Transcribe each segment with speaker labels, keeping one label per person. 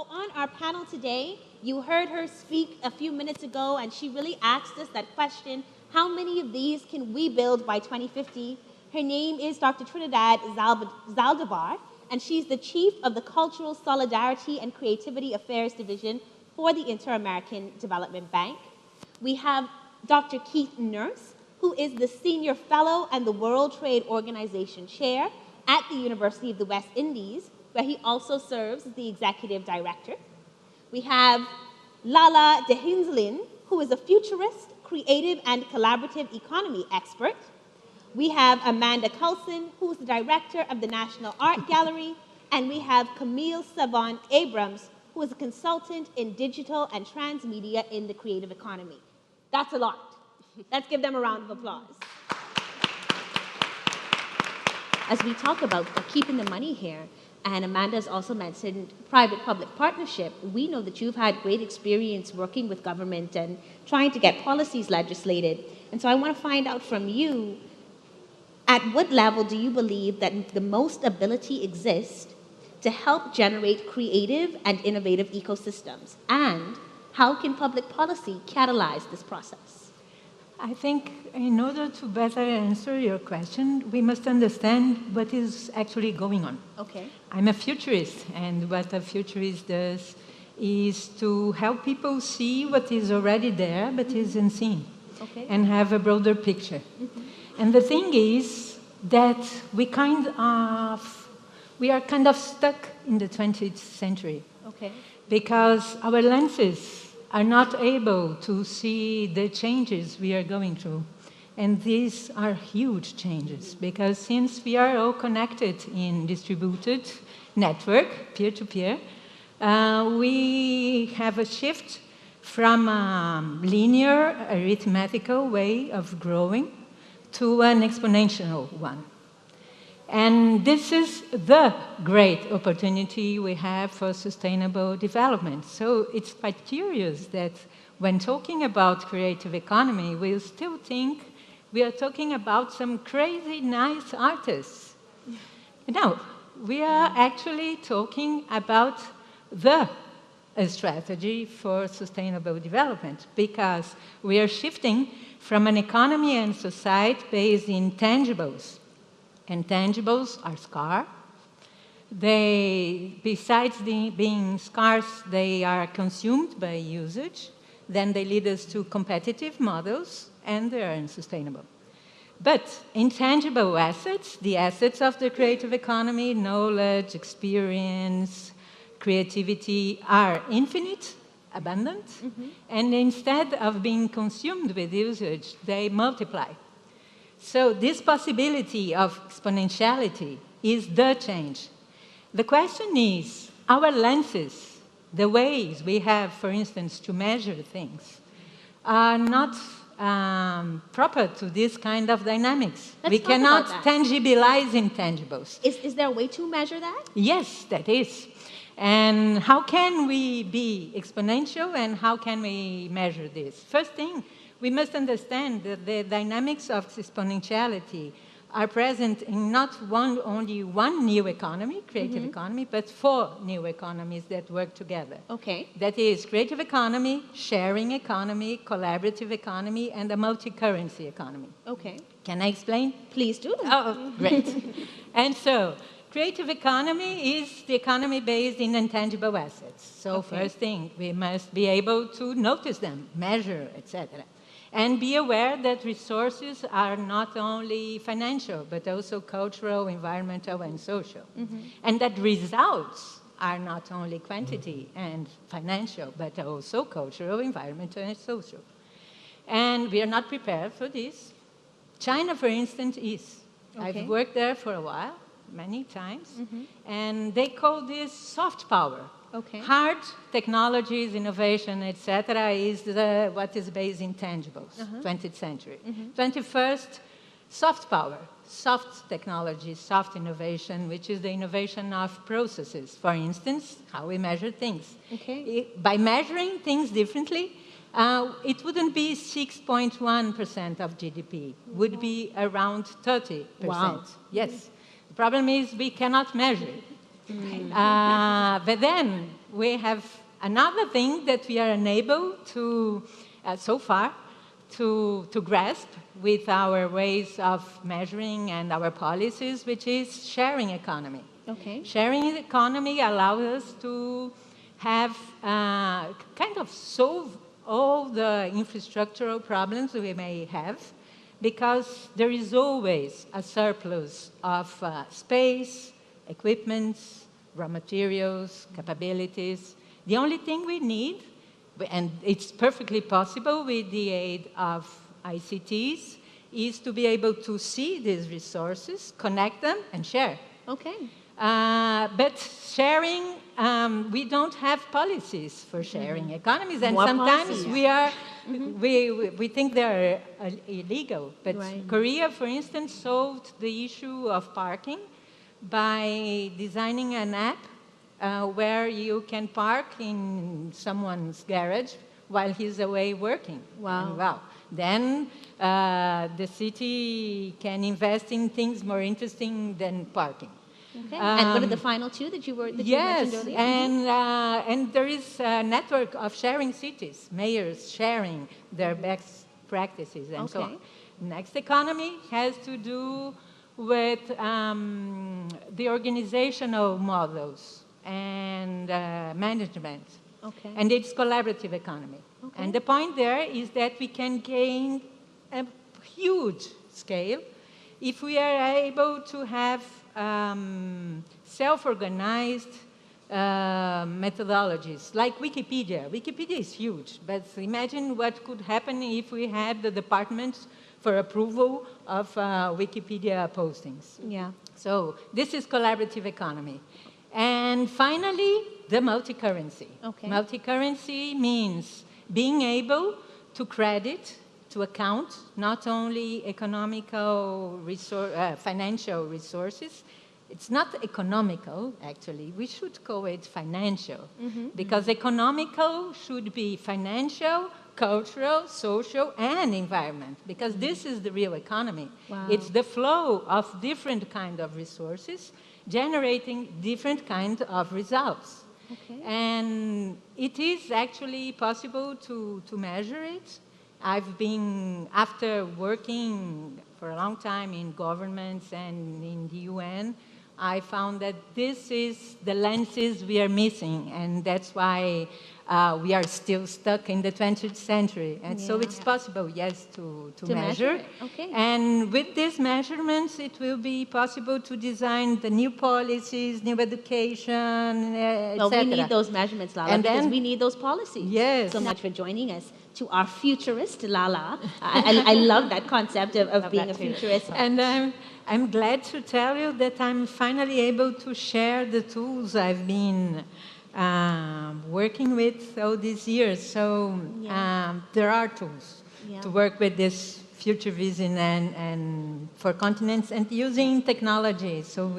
Speaker 1: So on our panel today, you heard her speak a few minutes ago, and she really asked us that question, how many of these can we build by 2050? Her name is Dr. Trinidad Zaldivar, and she's the Chief of the Cultural Solidarity and Creativity Affairs Division for the Inter-American Development Bank. We have Dr. Keith Nurse, who is the Senior Fellow and the World Trade Organization Chair at the University of the West Indies, where he also serves as the Executive Director. We have Lala Dehinslin, who is a futurist, creative, and collaborative economy expert. We have Amanda Coulson, who's the Director of the National Art Gallery, and we have Camille Savant Abrams, who is a consultant in digital and transmedia in the creative economy. That's a lot. Let's give them a round of applause. As we talk about keeping the money here, and Amanda's also mentioned private-public partnership, we know that you've had great experience working with government and trying to get policies legislated. And so I want to find out from you, at what level do you believe that the most ability exists to help generate creative and innovative ecosystems? And how can public policy catalyze this process?
Speaker 2: I think in order to better answer your question, we must understand what is actually going on.
Speaker 1: Okay.
Speaker 2: I'm a futurist, and what a futurist does is to help people see what is already there but is unseen, and have a broader picture. And the thing is that we are kind of stuck in the 20th century, because our lenses are not able to see the changes we are going through. And these are huge changes, because since we are all connected in distributed network, peer-to-peer, we have a shift from a linear arithmetical way of growing to an exponential one. And this is the great opportunity we have for sustainable development. So it's quite curious that when talking about creative economy, we still think we are talking about some crazy nice artists. No, we are actually talking about the strategy for sustainable development, because we are shifting from an economy and society based in tangibles. And tangibles are scarce. Besides being scarce, they are consumed by usage. Then they lead us to competitive models, and they are unsustainable. But intangible assets, the assets of the creative economy, knowledge, experience, creativity, are infinite, abundant, and instead of being consumed with usage, they multiply. So this possibility of exponentiality is the change. The question is, our lenses, the ways we have, for instance, to measure things, are not proper to this kind of dynamics. We cannot tangibilize intangibles.
Speaker 1: Is there a way to measure that?
Speaker 2: Yes, that is. And how can we be exponential, and how can we measure this? First thing, we must understand that the dynamics of exponentiality are present in not only one new economy, creative economy, but 4 new economies that work together. That is creative economy, sharing economy, collaborative economy, and a multi-currency economy. Can I explain?
Speaker 1: Please do.
Speaker 2: Oh, great. And so, creative economy is the economy based in intangible assets. So first thing, we must be able to notice them, measure, etc. And be aware that resources are not only financial, but also cultural, environmental, and social. And that results are not only quantity and financial, but also cultural, environmental, and social. And we are not prepared for this. China, for instance, is. I've worked there for a while, many times, and they call this soft power. Hard technologies, innovation, etc., is what is based in tangibles, 20th century. 21st, soft power, soft technology, soft innovation, which is the innovation of processes. For instance, how we measure things. By measuring things differently, it wouldn't be 6.1% of GDP. It would be around 30%.
Speaker 1: Wow.
Speaker 2: Yes. The problem is we cannot measure it. But then we have another thing that we are unable to, so far, to grasp with our ways of measuring and our policies, which is sharing economy.
Speaker 1: Okay.
Speaker 2: Sharing economy allows us to have kind of solve all the infrastructural problems we may have, because there is always a surplus of space, equipment, raw materials, capabilities. The only thing we need, and it's perfectly possible with the aid of ICTs, is to be able to see these resources, connect them, and share.
Speaker 1: Okay.
Speaker 2: But sharing, we don't have policies for sharing economies, and
Speaker 1: More
Speaker 2: sometimes
Speaker 1: policies.
Speaker 2: we think they're illegal. But
Speaker 1: Right.
Speaker 2: Korea, for instance, solved the issue of parking by designing an app where you can park in someone's garage while he's away working.
Speaker 1: Wow.
Speaker 2: And wow. Then the city can invest in things more interesting than parking.
Speaker 1: Okay. And what are the final two that you mentioned earlier?
Speaker 2: And there is a network of sharing cities, mayors sharing their best practices and so on. Next economy has to do with the organizational models and management.
Speaker 1: Okay.
Speaker 2: And it's collaborative economy.
Speaker 1: Okay.
Speaker 2: And the point there is that we can gain a huge scale if we are able to have self-organized methodologies, like Wikipedia. Wikipedia is huge, but imagine what could happen if we had the departments for approval of Wikipedia postings.
Speaker 1: Yeah.
Speaker 2: So this is collaborative economy. And finally, the multi-currency.
Speaker 1: Okay.
Speaker 2: Multi-currency means being able to credit, to account not only financial resources. It's not economical, actually. We should call it financial, because economical should be financial, cultural, social, and environment, because this is the real economy.
Speaker 1: Wow.
Speaker 2: It's the flow of different kinds of resources generating different kinds of results.
Speaker 1: Okay.
Speaker 2: And it is actually possible to measure it. I've been, after working for a long time in governments and in the UN, I found that this is the lenses we are missing, and that's why we are still stuck in the 20th century. And so it's possible, yes, to measure.
Speaker 1: it. Okay.
Speaker 2: And with these measurements, it will be possible to design the new policies, new education, etc.
Speaker 1: Well, we need those measurements, Lala,
Speaker 2: And
Speaker 1: because
Speaker 2: then-
Speaker 1: we need those policies.
Speaker 2: Yes.
Speaker 1: So much for joining us. To our futurist, Lala. I love that concept of being a futurist.
Speaker 2: And I'm glad to tell you that I'm finally able to share the tools I've been working with all these years. So there are tools to work with this future vision and for continents and using technology. So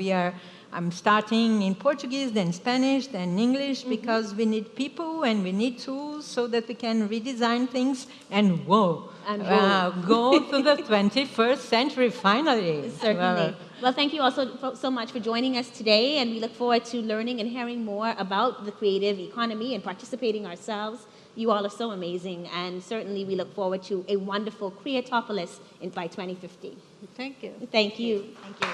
Speaker 2: I'm starting in Portuguese, then Spanish, then English, because we need people and we need tools so that we can redesign things and go to the 21st century finally.
Speaker 1: Certainly. Well, thank you also so much for joining us today, and we look forward to learning and hearing more about the creative economy and participating ourselves. You all are so amazing, and certainly we look forward to a wonderful Creatopolis by 2050.
Speaker 2: Thank you.
Speaker 1: Thank you. Thank you.